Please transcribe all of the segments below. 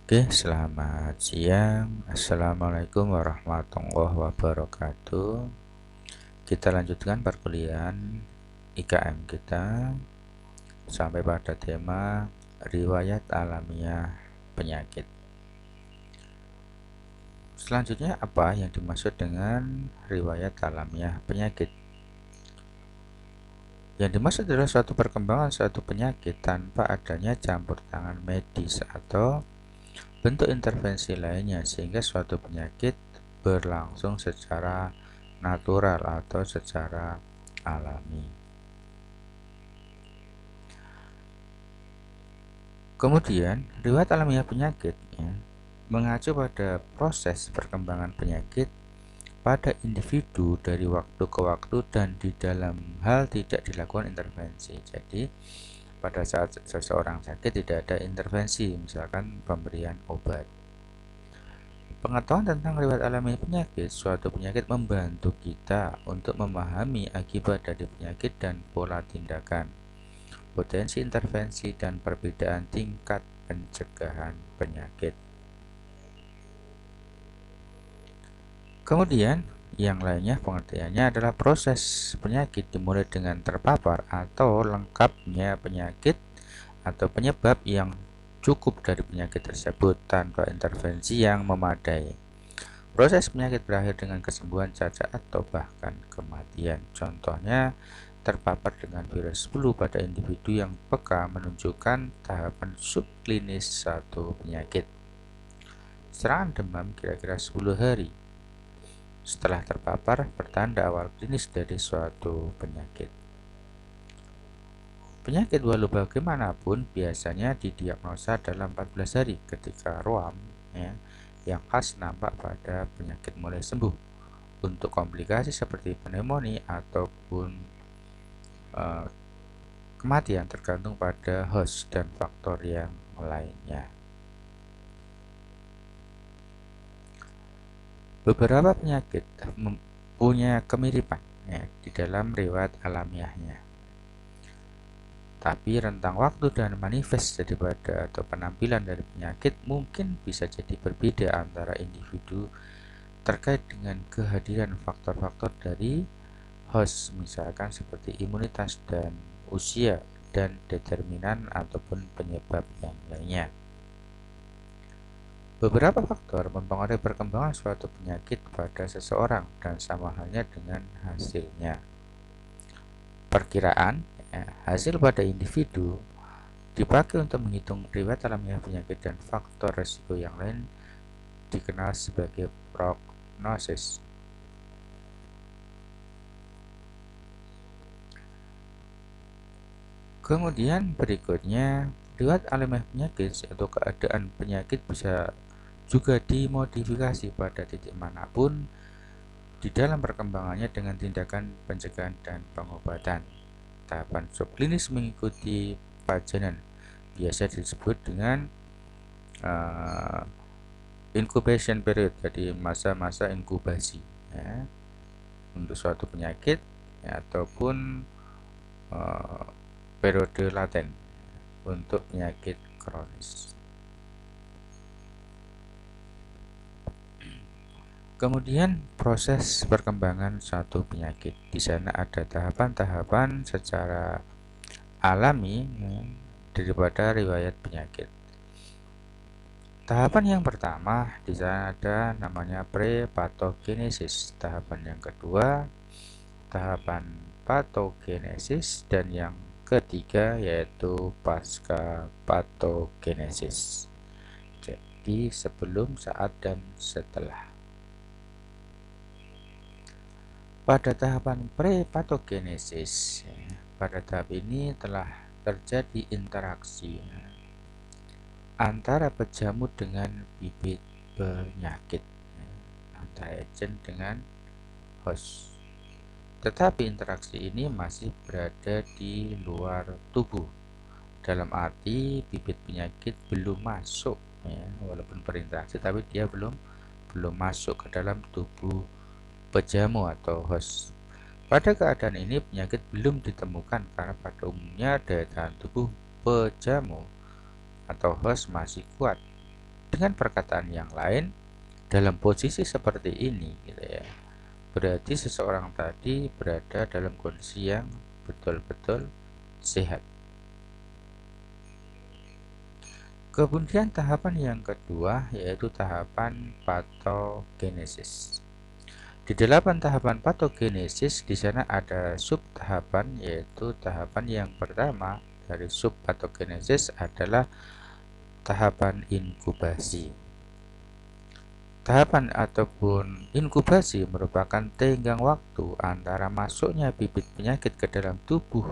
Oke, selamat siang. Assalamualaikum warahmatullahi wabarakatuh. Kita lanjutkan perkuliahan IKM kita sampai pada tema riwayat alamiah penyakit. Selanjutnya, apa yang dimaksud dengan riwayat alamiah penyakit? Yang dimaksud adalah suatu perkembangan suatu penyakit tanpa adanya campur tangan medis atau bentuk intervensi lainnya, sehingga suatu penyakit berlangsung secara natural atau secara alami. Kemudian, riwayat alamiah penyakit mengacu pada proses perkembangan penyakit pada individu dari waktu ke waktu dan di dalam hal tidak dilakukan intervensi. Jadi, pada saat seseorang sakit tidak ada intervensi, misalkan pemberian obat. Pengetahuan tentang riwayat alami penyakit suatu penyakit membantu kita untuk memahami akibat dari penyakit dan pola tindakan, potensi intervensi, dan perbedaan tingkat pencegahan penyakit. Kemudian, yang lainnya pengertiannya adalah proses penyakit dimulai dengan terpapar atau lengkapnya penyakit atau penyebab yang cukup dari penyakit tersebut tanpa intervensi yang memadai. Proses penyakit berakhir dengan kesembuhan cacat atau bahkan kematian. Contohnya, terpapar dengan virus flu pada individu yang peka menunjukkan tahapan subklinis satu penyakit. Serangan demam kira-kira 10 hari setelah terpapar pertanda awal klinis dari suatu penyakit. Penyakit walau bagaimanapun biasanya didiagnosa dalam 14 hari ketika ruam yang khas nampak pada penyakit mulai sembuh. Untuk komplikasi seperti pneumonia ataupun kematian tergantung pada host dan faktor yang lainnya. Beberapa penyakit mempunyai kemiripan di dalam riwayat alamiahnya, tapi rentang waktu dan manifest daripada atau penampilan dari penyakit mungkin bisa jadi berbeda antara individu terkait dengan kehadiran faktor-faktor dari host, misalkan seperti imunitas dan usia dan determinan ataupun penyebab yang lainnya. Beberapa faktor mempengaruhi perkembangan suatu penyakit pada seseorang dan sama halnya dengan hasilnya. Perkiraan hasil pada individu dipakai untuk menghitung riwayat alamiah penyakit dan faktor resiko yang lain dikenal sebagai prognosis. Kemudian berikutnya, riwayat alamiah penyakit atau keadaan penyakit bisa juga dimodifikasi pada titik manapun di dalam perkembangannya dengan tindakan pencegahan dan pengobatan. Tahapan subklinis mengikuti pajanan, biasa disebut dengan incubation period, jadi masa-masa inkubasi untuk suatu penyakit ataupun periode laten untuk penyakit kronis. Kemudian proses perkembangan suatu penyakit. Di sana ada tahapan-tahapan secara alami daripada riwayat penyakit. Tahapan yang pertama di sana ada namanya prepatogenesis. Tahapan yang kedua, tahapan patogenesis, dan yang ketiga yaitu pasca patogenesis. Jadi sebelum, saat, dan setelah. Pada tahapan prepatogenesis, pada tahap ini telah terjadi interaksi antara pejamu dengan bibit penyakit, antara agent dengan host. Tetapi interaksi ini masih berada di luar tubuh, dalam arti bibit penyakit belum masuk, walaupun berinteraksi tapi dia belum masuk ke dalam tubuh pejamu atau host. Pada keadaan ini penyakit belum ditemukan karena pada umumnya daya tahan tubuh pejamu atau host masih kuat. Dengan perkataan yang lain, dalam posisi seperti ini gitu ya, berarti seseorang tadi berada dalam kondisi yang betul-betul sehat. Kemudian tahapan yang kedua yaitu tahapan patogenesis. Di 8 tahapan patogenesis di sana ada sub tahapan, yaitu tahapan yang pertama dari sub patogenesis adalah tahapan inkubasi. Tahapan ataupun inkubasi merupakan tenggang waktu antara masuknya bibit penyakit ke dalam tubuh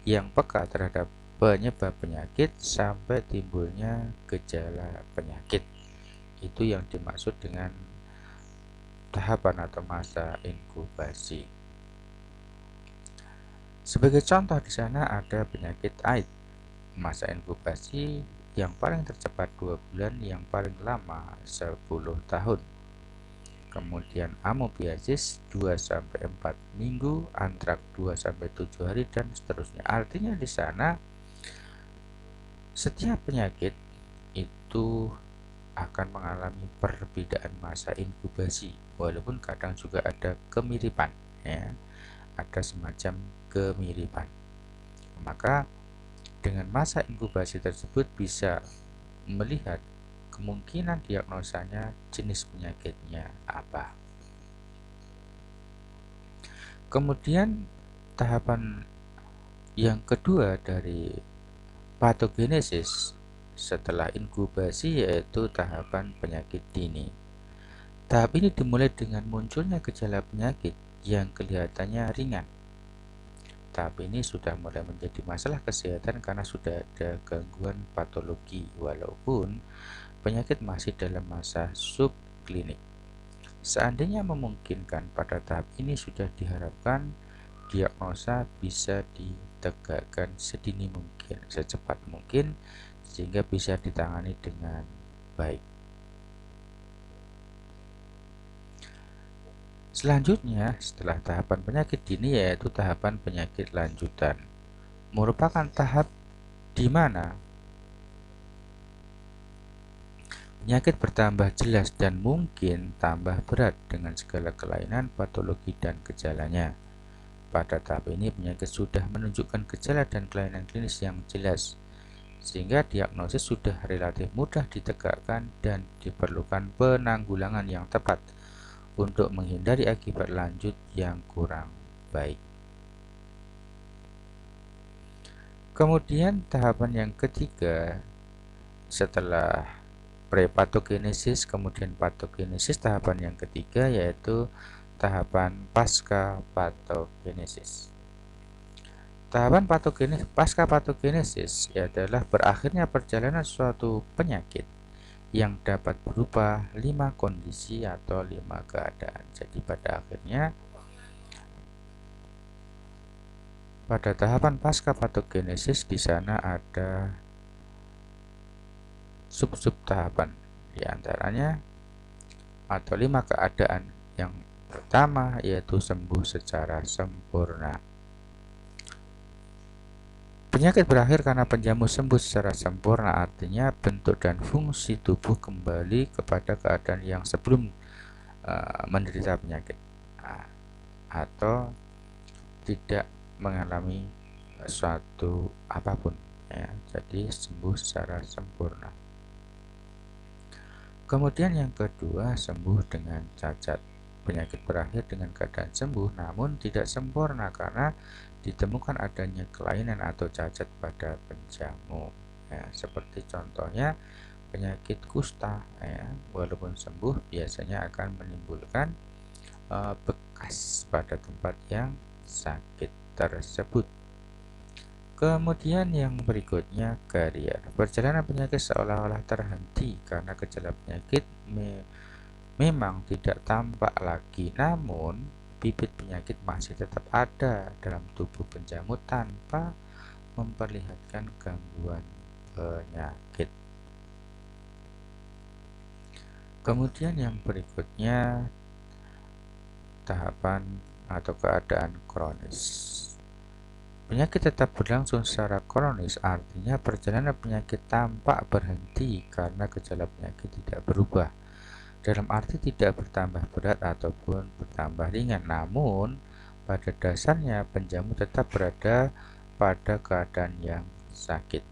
yang peka terhadap penyebab penyakit sampai timbulnya gejala penyakit. Itu yang dimaksud dengan tahapan atau masa inkubasi. Sebagai contoh di sana ada penyakit AIDS. Masa inkubasi yang paling tercepat 2 bulan, yang paling lama 10 tahun. Kemudian amoebiasis 2-4 minggu, antrak 2-7 hari, dan seterusnya. Artinya di sana setiap penyakit itu akan mengalami perbedaan masa inkubasi, walaupun kadang juga ada kemiripan ya, ada semacam kemiripan. Maka dengan masa inkubasi tersebut bisa melihat kemungkinan diagnosanya, jenis penyakitnya apa. Kemudian tahapan yang kedua dari patogenesis setelah inkubasi yaitu tahapan penyakit dini. Tahap ini dimulai dengan munculnya gejala penyakit yang kelihatannya ringan. Tahap ini sudah mulai menjadi masalah kesehatan karena sudah ada gangguan patologi, walaupun penyakit masih dalam masa subklinik. Seandainya memungkinkan, pada tahap ini sudah diharapkan diagnosa bisa ditegakkan sedini mungkin, secepat mungkin, sehingga bisa ditangani dengan baik. Selanjutnya, setelah tahapan penyakit dini yaitu tahapan penyakit lanjutan. Merupakan tahap di mana penyakit bertambah jelas dan mungkin tambah berat dengan segala kelainan patologi dan gejalanya. Pada tahap ini penyakit sudah menunjukkan gejala dan kelainan klinis yang jelas, sehingga diagnosis sudah relatif mudah ditegakkan dan diperlukan penanggulangan yang tepat untuk menghindari akibat lanjut yang kurang baik. Kemudian tahapan yang ketiga setelah prepatogenesis kemudian patogenesis, tahapan yang ketiga yaitu tahapan pasca patogenesis. Tahapan pasca patogenesis adalah berakhirnya perjalanan suatu penyakit yang dapat berupa 5 kondisi atau 5 keadaan. Jadi pada akhirnya pada tahapan pasca patogenesis di sana ada sub-sub tahapan, diantaranya atau 5 keadaan. Yang pertama yaitu sembuh secara sempurna. Penyakit berakhir karena penjamu sembuh secara sempurna, artinya bentuk dan fungsi tubuh kembali kepada keadaan yang sebelum menderita penyakit, atau tidak mengalami suatu apapun ya, jadi sembuh secara sempurna. Kemudian yang kedua, sembuh dengan cacat. Penyakit berakhir dengan keadaan sembuh namun tidak sempurna karena ditemukan adanya kelainan atau cacat pada penjamu ya, seperti contohnya penyakit kusta ya, walaupun sembuh biasanya akan menimbulkan bekas pada tempat yang sakit tersebut. Kemudian yang berikutnya, karier. Perjalanan penyakit seolah-olah terhenti karena gejala penyakit memang tidak tampak lagi, namun bibit penyakit masih tetap ada dalam tubuh penjamu tanpa memperlihatkan gangguan penyakit. Kemudian yang berikutnya, tahapan atau keadaan kronis. Penyakit tetap berlangsung secara kronis, artinya perjalanan penyakit tampak berhenti karena gejala penyakit tidak berubah. Dalam arti tidak bertambah berat ataupun bertambah ringan, namun pada dasarnya penjamu tetap berada pada keadaan yang sakit.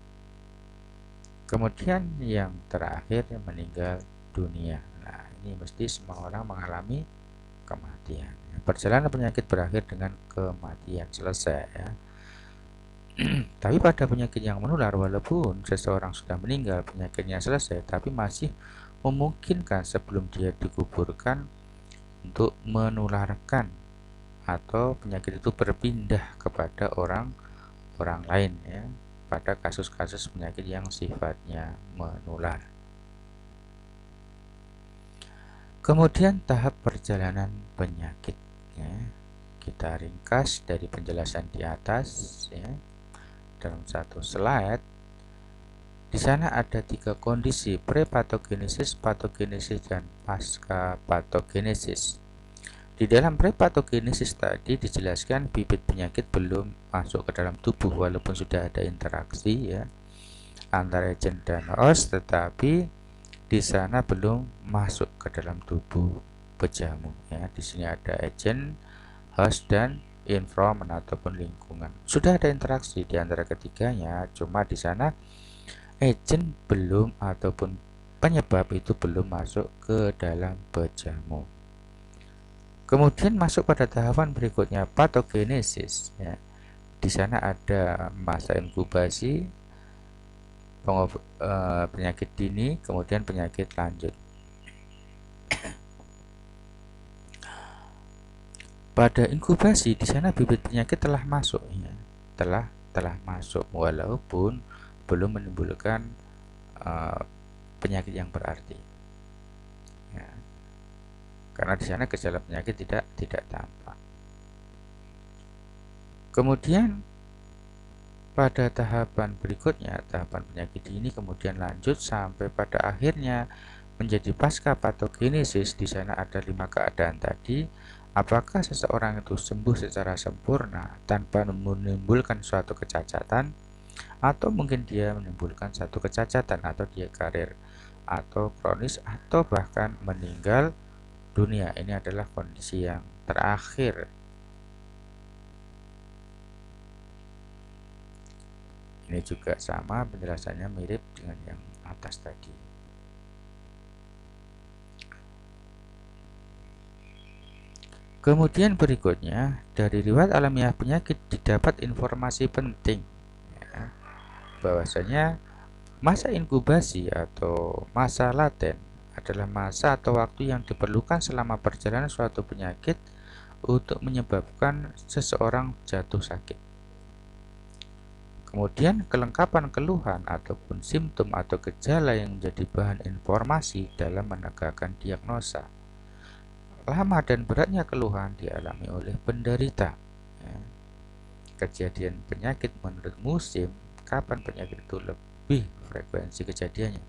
Kemudian yang terakhir, meninggal dunia. Nah, ini mesti semua orang mengalami kematian. Perjalanan penyakit berakhir dengan kematian, selesai ya. Tapi pada penyakit yang menular, walaupun seseorang sudah meninggal, penyakitnya selesai, tapi masih memungkinkan sebelum dia dikuburkan untuk menularkan atau penyakit itu berpindah kepada orang lain ya, pada kasus-kasus penyakit yang sifatnya menular. Kemudian tahap perjalanan penyakit ya. Kita ringkas dari penjelasan di atas ya. Dalam satu slide, di sana ada 3 kondisi: prepatogenesis, patogenesis, dan pasca patogenesis. Di dalam prepatogenesis tadi dijelaskan bibit penyakit belum masuk ke dalam tubuh, walaupun sudah ada interaksi ya antara agent dan host, tetapi di sana belum masuk ke dalam tubuh pejamu ya. Di sini ada agent, host, dan environment ataupun lingkungan. Sudah ada interaksi di antara ketiganya, cuma di sana agent belum ataupun penyebab itu belum masuk ke dalam pejamu. Kemudian masuk pada tahapan berikutnya, patogenesis ya. Di sana ada masa inkubasi, penyakit dini, kemudian penyakit lanjut. Pada inkubasi di sana bibit penyakit telah masuk ya. Telah masuk walaupun belum menimbulkan penyakit yang berarti. Ya. Karena di sana gejala penyakit tidak tampak. Kemudian pada tahapan berikutnya, tahapan penyakit ini kemudian lanjut sampai pada akhirnya menjadi pasca patogenesis. Di sana ada 5 keadaan tadi. Apakah seseorang itu sembuh secara sempurna tanpa menimbulkan suatu kecacatan, atau mungkin dia menimbulkan satu kecacatan, atau dia karir, atau kronis, atau bahkan meninggal dunia. Ini adalah kondisi yang terakhir. Ini juga sama, penjelasannya mirip dengan yang atas tadi. Kemudian berikutnya, dari riwayat alamiah penyakit didapat informasi penting ya, bahwasanya masa inkubasi atau masa laten adalah masa atau waktu yang diperlukan selama perjalanan suatu penyakit untuk menyebabkan seseorang jatuh sakit. Kemudian kelengkapan keluhan ataupun simptom atau gejala yang menjadi bahan informasi dalam menegakkan diagnosa. Lama dan beratnya keluhan dialami oleh penderita ya. Kejadian penyakit menurut musim, kapan penyakit itu lebih frekuensi kejadiannya.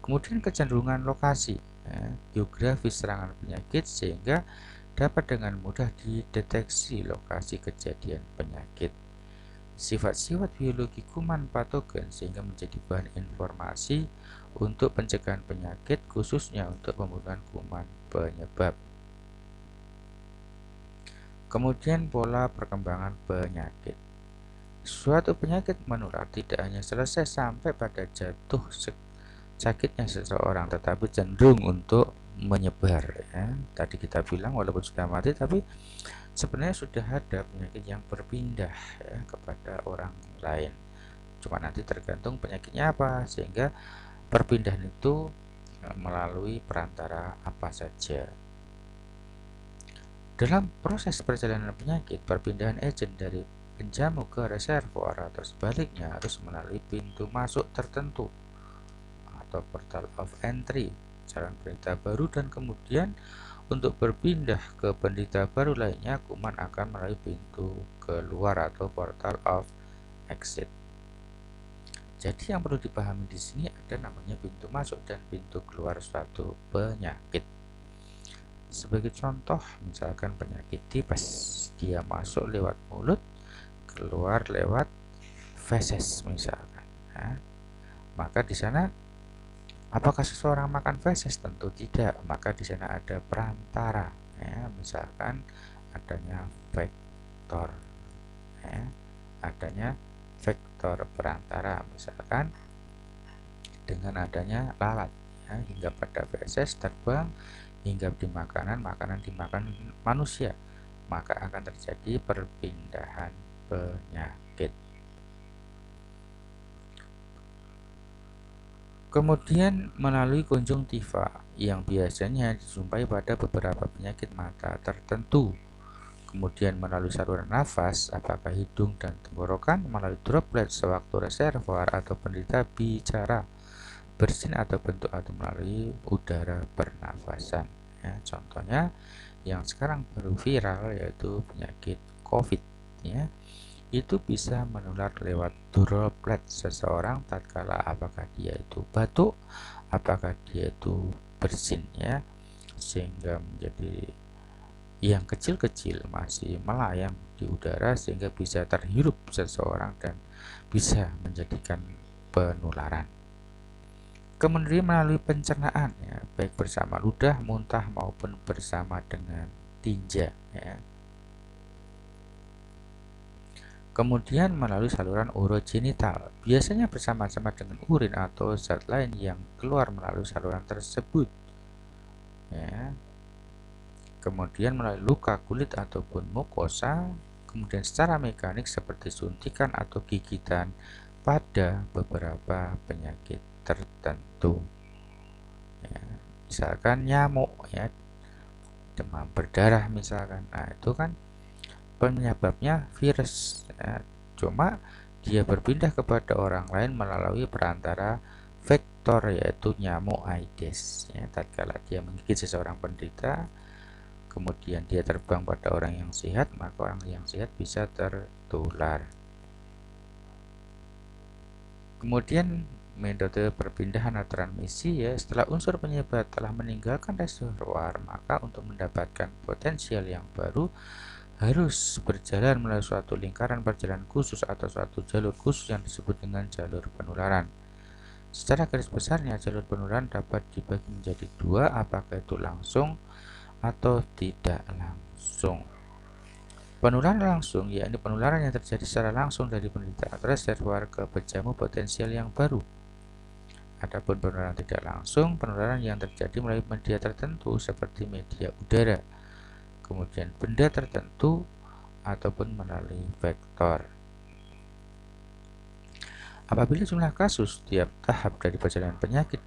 Kemudian kecenderungan lokasi ya, geografis serangan penyakit, sehingga dapat dengan mudah dideteksi lokasi kejadian penyakit. Sifat-sifat biologi kuman patogen sehingga menjadi bahan informasi untuk pencegahan penyakit, khususnya untuk pembunuhan kuman penyebab. Kemudian pola perkembangan penyakit. Suatu penyakit menular tidak hanya selesai sampai pada jatuh sakitnya seseorang, tetapi cenderung untuk menyebar ya. Tadi kita bilang walaupun sudah mati, tapi sebenarnya sudah ada penyakit yang berpindah ya, kepada orang lain. Cuma nanti tergantung penyakitnya apa, sehingga perpindahan itu melalui perantara apa saja. Dalam proses perjalanan penyakit, perpindahan agent dari penjamu ke reservoir atau sebaliknya harus melalui pintu masuk tertentu atau portal of entry, jalan penderita baru, dan kemudian untuk berpindah ke penderita baru lainnya, kuman akan melalui pintu keluar atau portal of exit. Jadi yang perlu dipahami di sini ada namanya pintu masuk dan pintu keluar suatu penyakit. Sebagai contoh, misalkan penyakit tipes, dia masuk lewat mulut, keluar lewat feses misalkan. Nah, maka di sana apakah seseorang makan feses? Tentu tidak. Maka di sana ada perantara, ya, misalkan adanya vektor, ya, adanya vektor perantara, misalkan dengan adanya lalat, ya, hingga pada feses terbang hingga di makanan dimakan manusia, maka akan terjadi perpindahan penyakit. Kemudian melalui konjungtiva yang biasanya dijumpai pada beberapa penyakit mata tertentu. Kemudian melalui saluran nafas, apakah hidung dan tenggorokan, melalui droplet sewaktu reservoir atau penderita bicara, bersin atau bentuk, atau melalui udara pernafasan. Ya, contohnya yang sekarang baru viral yaitu penyakit COVID, ya, itu bisa menular lewat droplet seseorang tatkala apakah dia itu batuk, apakah dia itu bersin, ya, sehingga menjadi yang kecil-kecil masih melayang di udara sehingga bisa terhirup seseorang dan bisa menjadikan penularan. Kemudian melalui pencernaan, ya, baik bersama ludah, muntah maupun bersama dengan tinja, ya. Kemudian melalui saluran urogenital, biasanya bersama-sama dengan urin atau zat lain yang keluar melalui saluran tersebut, ya. Kemudian melalui luka kulit ataupun mukosa, kemudian secara mekanik seperti suntikan atau gigitan pada beberapa penyakit tertentu, ya. Misalkan nyamuk, ya, demam berdarah misalkan, nah itu kan penyebabnya virus, ya. Cuma dia berpindah kepada orang lain melalui perantara vektor yaitu nyamuk Aedes, ya. Tatkala dia menggigit seseorang penderita kemudian dia terbang pada orang yang sehat, maka orang yang sehat bisa tertular. Kemudian metode perpindahan atau transmisi, ya, setelah unsur penyebab telah meninggalkan reservoir, maka untuk mendapatkan potensial yang baru harus berjalan melalui suatu lingkaran perjalanan khusus atau suatu jalur khusus yang disebut dengan jalur penularan. Secara garis besarnya, jalur penularan dapat dibagi menjadi dua, apakah itu langsung atau tidak langsung. Penularan langsung, yakni penularan yang terjadi secara langsung dari penderita atau reservoir ke penjamu potensial yang baru. Adapun penularan tidak langsung, penularan yang terjadi melalui media tertentu seperti media udara, kemudian benda tertentu, ataupun melalui vektor. Apabila jumlah kasus tiap tahap dari perjalanan penyakit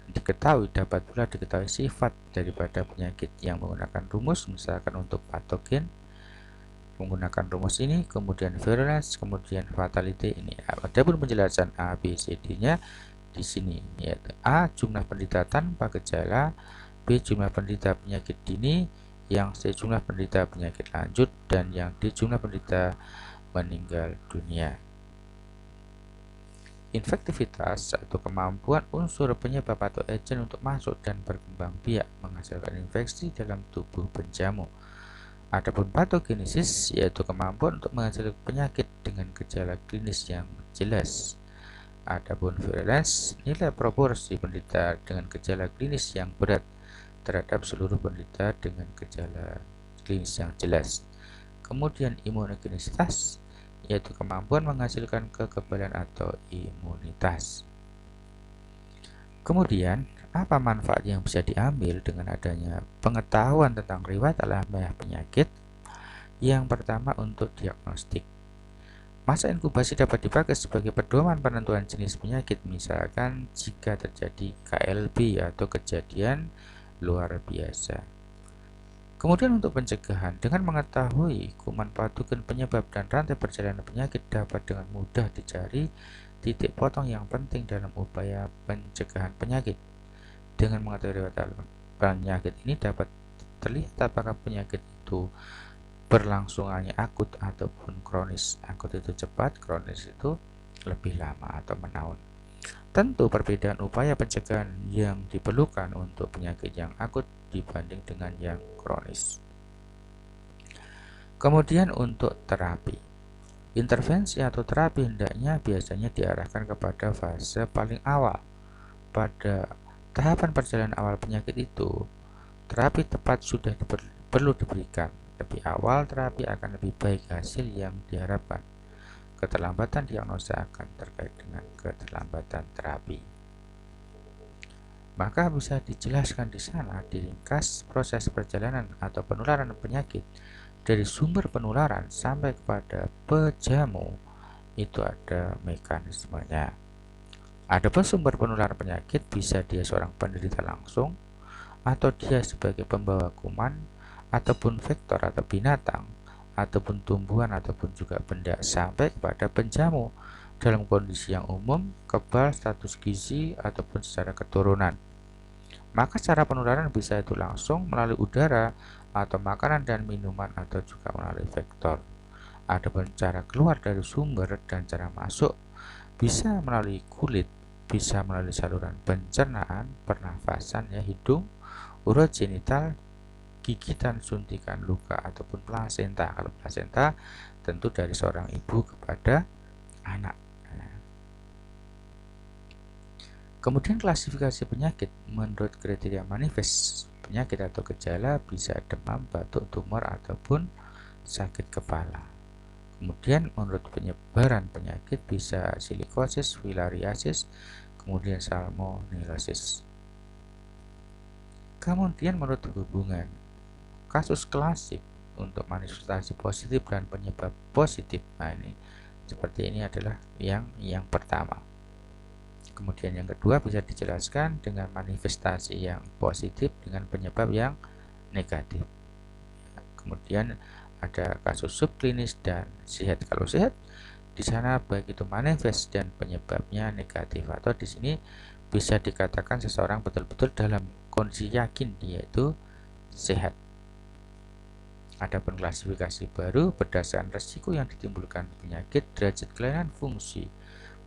diketahui, dapat pula diketahui sifat daripada penyakit yang menggunakan rumus, misalkan untuk patogen menggunakan rumus ini, kemudian virulence, kemudian fatality ini. Adapun penjelasan A, B, C, D-nya di sini, yaitu A jumlah penderita tanpa gejala, B jumlah penderita penyakit dini, yang C jumlah penderita penyakit lanjut, dan yang D jumlah penderita meninggal dunia. Infektivitas atau kemampuan unsur penyebab atau agen untuk masuk dan berkembang biak menghasilkan infeksi dalam tubuh penjamu. Adapun patogenesis yaitu kemampuan untuk menghasilkan penyakit dengan gejala klinis yang jelas. Adapun virulence nilai proporsi penderita dengan gejala klinis yang berat terhadap seluruh penderita dengan gejala klinis yang jelas. Kemudian imunogenisitas yaitu kemampuan menghasilkan kekebalan atau imunitas. Kemudian, apa manfaat yang bisa diambil dengan adanya pengetahuan tentang riwayat alamiah penyakit? Yang pertama, untuk diagnostik. Masa inkubasi dapat dipakai sebagai pedoman penentuan jenis penyakit, misalkan jika terjadi KLB atau kejadian luar biasa. Kemudian untuk pencegahan, dengan mengetahui kuman patogen penyebab dan rantai perjalanan penyakit dapat dengan mudah dicari titik potong yang penting dalam upaya pencegahan penyakit. Dengan mengetahui riwayat penyakit ini dapat terlihat apakah penyakit itu berlangsungannya akut ataupun kronis. Akut itu cepat, kronis itu lebih lama atau menahun. Tentu perbedaan upaya pencegahan yang diperlukan untuk penyakit yang akut dibanding dengan yang kronis. Kemudian untuk terapi, Intervensi atau terapi hendaknya biasanya diarahkan kepada fase paling awal. Pada tahapan perjalanan awal penyakit itu, terapi tepat sudah perlu diberikan. Lebih awal terapi akan lebih baik hasil yang diharapkan. Keterlambatan diagnosa akan terkait dengan keterlambatan terapi. Maka bisa dijelaskan di sana diringkas proses perjalanan atau penularan penyakit dari sumber penularan sampai kepada pejamu. Itu ada mekanismenya. Adapun sumber penularan penyakit bisa dia seorang penderita langsung, atau dia sebagai pembawa kuman, ataupun vektor atau binatang, ataupun tumbuhan, ataupun juga benda, sampai kepada penjamu dalam kondisi yang umum, kebal, status gizi, ataupun secara keturunan. Maka cara penularan bisa itu langsung melalui udara atau makanan dan minuman, atau juga melalui vektor. Adapun cara keluar dari sumber dan cara masuk bisa melalui kulit, bisa melalui saluran pencernaan, pernafasan, hidung, urat genital, gigitan, suntikan, luka, ataupun plasenta. Kalau plasenta tentu dari seorang ibu kepada anak. Kemudian klasifikasi penyakit menurut kriteria manifest penyakit atau gejala bisa demam, batuk, tumor, ataupun sakit kepala. Kemudian menurut penyebaran penyakit bisa silikosis, filariasis, kemudian salmonellosis. Kemudian menurut hubungan kasus klasik untuk manifestasi positif dan penyebab positif. Nah, ini seperti ini adalah yang pertama. Kemudian yang kedua bisa dijelaskan dengan manifestasi yang positif dengan penyebab yang negatif. Kemudian ada kasus subklinis dan sehat. Kalau sehat di sana baik itu manifest dan penyebabnya negatif, atau di sini bisa dikatakan seseorang betul-betul dalam kondisi yakin yaitu sehat. Ada klasifikasi baru berdasarkan resiko yang ditimbulkan penyakit, derajat kelainan fungsi,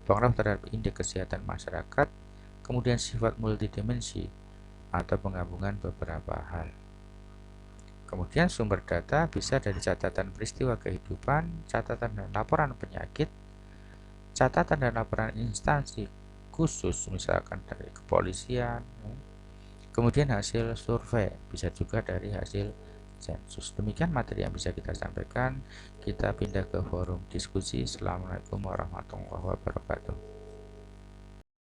pengaruh terhadap indeks kesehatan masyarakat, kemudian sifat multidimensi atau penggabungan beberapa hal. Kemudian sumber data bisa dari catatan peristiwa kehidupan, catatan dan laporan penyakit, catatan dan laporan instansi khusus misalkan dari kepolisian, kemudian hasil survei, bisa juga dari hasil sensus. Demikian materi yang bisa kita sampaikan. Kita pindah ke forum diskusi. Assalamualaikum warahmatullahi wabarakatuh.